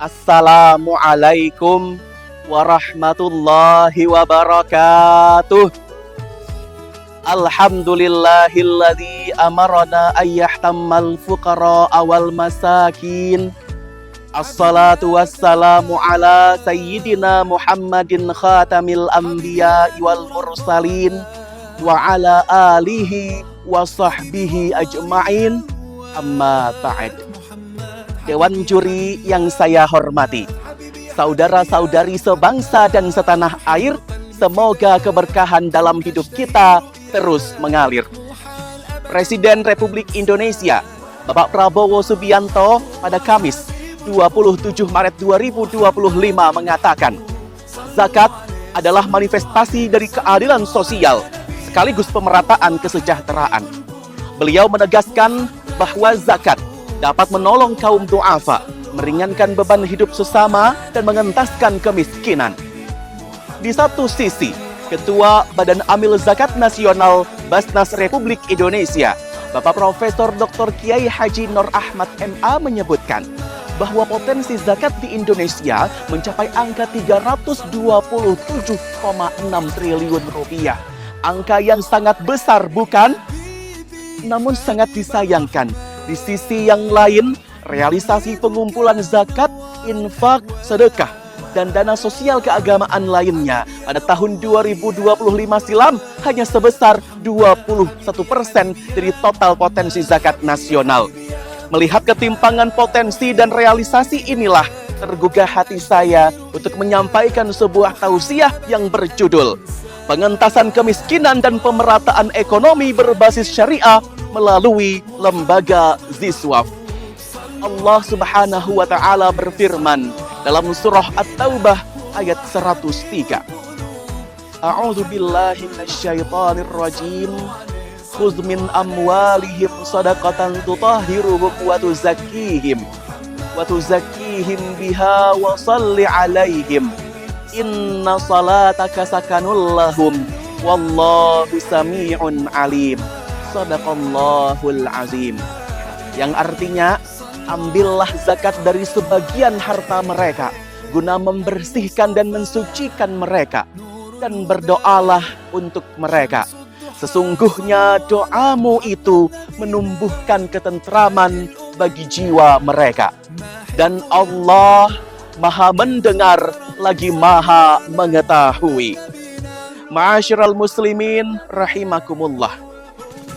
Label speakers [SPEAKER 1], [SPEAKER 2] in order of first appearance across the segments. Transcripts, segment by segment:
[SPEAKER 1] Assalamualaikum warahmatullahi wabarakatuh. Alhamdulillahilladzi amarna ayyahtammal fuqara wal masakin. Assalatu wassalamu ala sayyidina Muhammadin khatamil anbiya wal mursalin wa ala alihi wa sahbihi ajma'in. Amma ba'd. Dewan juri yang saya hormati, saudara-saudari sebangsa dan setanah air, semoga keberkahan dalam hidup kita terus mengalir. Presiden Republik Indonesia, Bapak Prabowo Subianto pada Kamis 27 Maret 2025 mengatakan, zakat adalah manifestasi dari keadilan sosial sekaligus pemerataan kesejahteraan. Beliau menegaskan bahwa zakat dapat menolong kaum du'afa, meringankan beban hidup sesama, dan mengentaskan kemiskinan. Di satu sisi, Ketua Badan Amil Zakat Nasional Basnas Republik Indonesia, Bapak Profesor Dr. Kiai Haji Nur Ahmad MA menyebutkan bahwa potensi zakat di Indonesia mencapai angka 327,6 triliun rupiah. Angka yang sangat besar, bukan? Namun sangat disayangkan, di sisi yang lain, realisasi pengumpulan zakat, infak, sedekah, dan dana sosial keagamaan lainnya pada tahun 2025 silam hanya sebesar 21% dari total potensi zakat nasional. Melihat ketimpangan potensi dan realisasi inilah tergugah hati saya untuk menyampaikan sebuah tausiah yang berjudul Pengentasan Kemiskinan dan Pemerataan Ekonomi Berbasis Syariah melalui Lembaga Ziswaf. Allah Subhanahu wa Ta'ala berfirman dalam surah At-Taubah ayat 103. A'udzu billahi minasyaitonir rajim. Khudz min amwalihim shadaqatan tutahhiruhum wa tuzakkihim biha wa shalli 'alaihim. Inna salataka sakanul lahum wallahu sami'un alim. Shadaqallahul azim. Yang artinya, ambillah zakat dari sebagian harta mereka guna membersihkan dan mensucikan mereka, dan berdoalah untuk mereka. Sesungguhnya doamu itu menumbuhkan ketentraman bagi jiwa mereka. Dan Allah Maha mendengar lagi Maha mengetahui. Ma'asyiral muslimin rahimakumullah.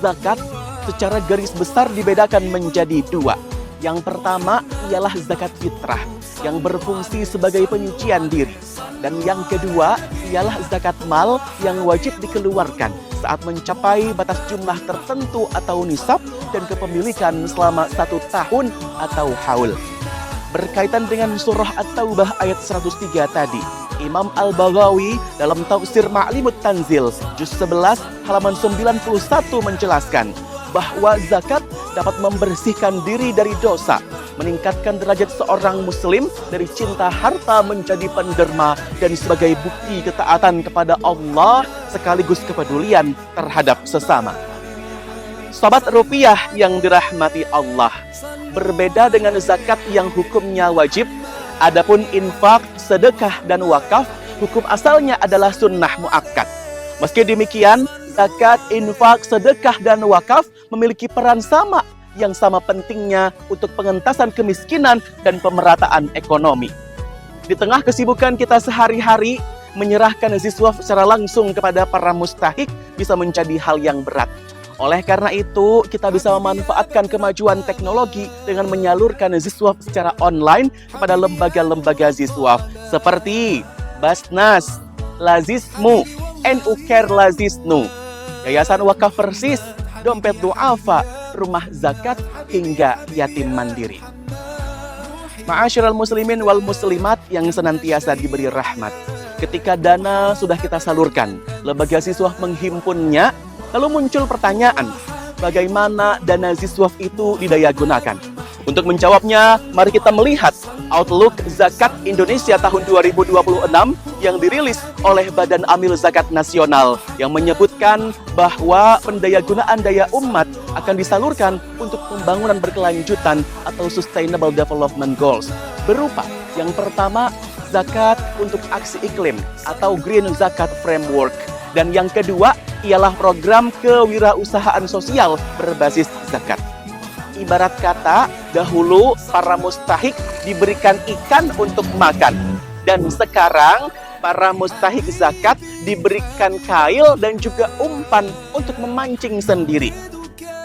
[SPEAKER 1] Zakat secara garis besar dibedakan menjadi dua. Yang pertama ialah zakat fitrah yang berfungsi sebagai penyucian diri. Dan yang kedua ialah zakat mal yang wajib dikeluarkan saat mencapai batas jumlah tertentu atau nisab dan kepemilikan selama 1 tahun atau haul. Berkaitan dengan surah At-Taubah ayat 103 tadi, Imam Al-Baghawi dalam Tafsir Ma'limut Tanzil juz 11 halaman 91 menjelaskan bahwa zakat dapat membersihkan diri dari dosa, meningkatkan derajat seorang muslim dari cinta harta menjadi penderma, dan sebagai bukti ketaatan kepada Allah sekaligus kepedulian terhadap sesama. Sobat rupiah yang dirahmati Allah, berbeda dengan zakat yang hukumnya wajib, adapun infak, sedekah, dan wakaf, hukum asalnya adalah sunnah muakkad. Meski demikian, zakat, infak, sedekah, dan wakaf memiliki peran yang sama pentingnya untuk pengentasan kemiskinan dan pemerataan ekonomi. Di tengah kesibukan kita sehari-hari, menyerahkan ziswaf secara langsung kepada para mustahik bisa menjadi hal yang berat. Oleh karena itu, kita bisa memanfaatkan kemajuan teknologi dengan menyalurkan ziswaf secara online kepada lembaga-lembaga ziswaf seperti Basnas, Lazismu, NU Care Lazisnu, Yayasan Wakaf Persis, Dompet Du'afa, Rumah Zakat, hingga Yatim Mandiri. Ma'asyiral muslimin wal muslimat yang senantiasa diberi rahmat. Ketika dana sudah kita salurkan, lembaga ziswaf menghimpunnya, lalu muncul pertanyaan, bagaimana dana ziswaf itu didayagunakan? Untuk menjawabnya, mari kita melihat Outlook Zakat Indonesia tahun 2026 yang dirilis oleh Badan Amil Zakat Nasional yang menyebutkan bahwa pendayagunaan daya umat akan disalurkan untuk pembangunan berkelanjutan atau Sustainable Development Goals berupa Yang pertama, zakat untuk aksi iklim atau Green Zakat Framework. Dan yang kedua, ialah program kewirausahaan sosial berbasis zakat. Ibarat kata, dahulu para mustahik diberikan ikan untuk makan. Dan sekarang, para mustahik zakat diberikan kail dan juga umpan untuk memancing sendiri.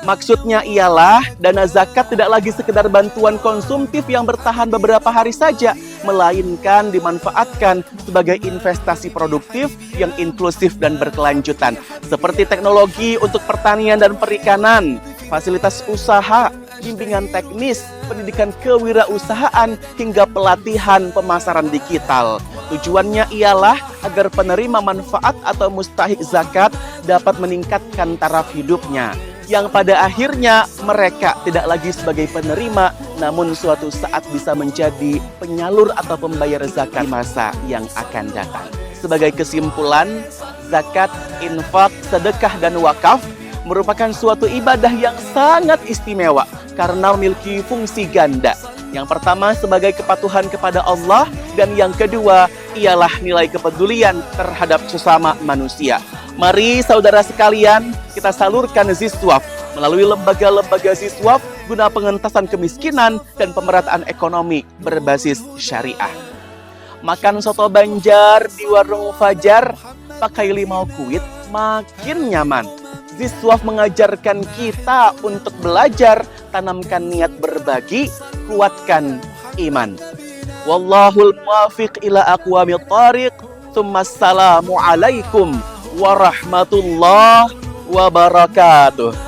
[SPEAKER 1] Maksudnya ialah dana zakat tidak lagi sekedar bantuan konsumtif yang bertahan beberapa hari saja, melainkan dimanfaatkan sebagai investasi produktif yang inklusif dan berkelanjutan, seperti teknologi untuk pertanian dan perikanan, fasilitas usaha, bimbingan teknis, pendidikan kewirausahaan, hingga pelatihan pemasaran digital. Tujuannya ialah agar penerima manfaat atau mustahik zakat dapat meningkatkan taraf hidupnya, yang pada akhirnya mereka tidak lagi sebagai penerima, namun suatu saat bisa menjadi penyalur atau pembayar zakat di masa yang akan datang. Sebagai kesimpulan, zakat, infak, sedekah, dan wakaf merupakan suatu ibadah yang sangat istimewa karena memiliki fungsi ganda. Yang pertama sebagai kepatuhan kepada Allah, dan yang kedua ialah nilai kepedulian terhadap sesama manusia. Mari saudara sekalian, kita salurkan ziswaf melalui lembaga-lembaga ziswaf guna pengentasan kemiskinan dan pemerataan ekonomi berbasis syariah. Makan soto Banjar di warung Fajar, pakai limau kuit makin nyaman. Ziswaf mengajarkan kita untuk belajar, tanamkan niat berbagi, kuatkan iman. Wallahul muwafiq ila aqwamit thariq. Assalamualaikum warahmatullahi wabarakatuh.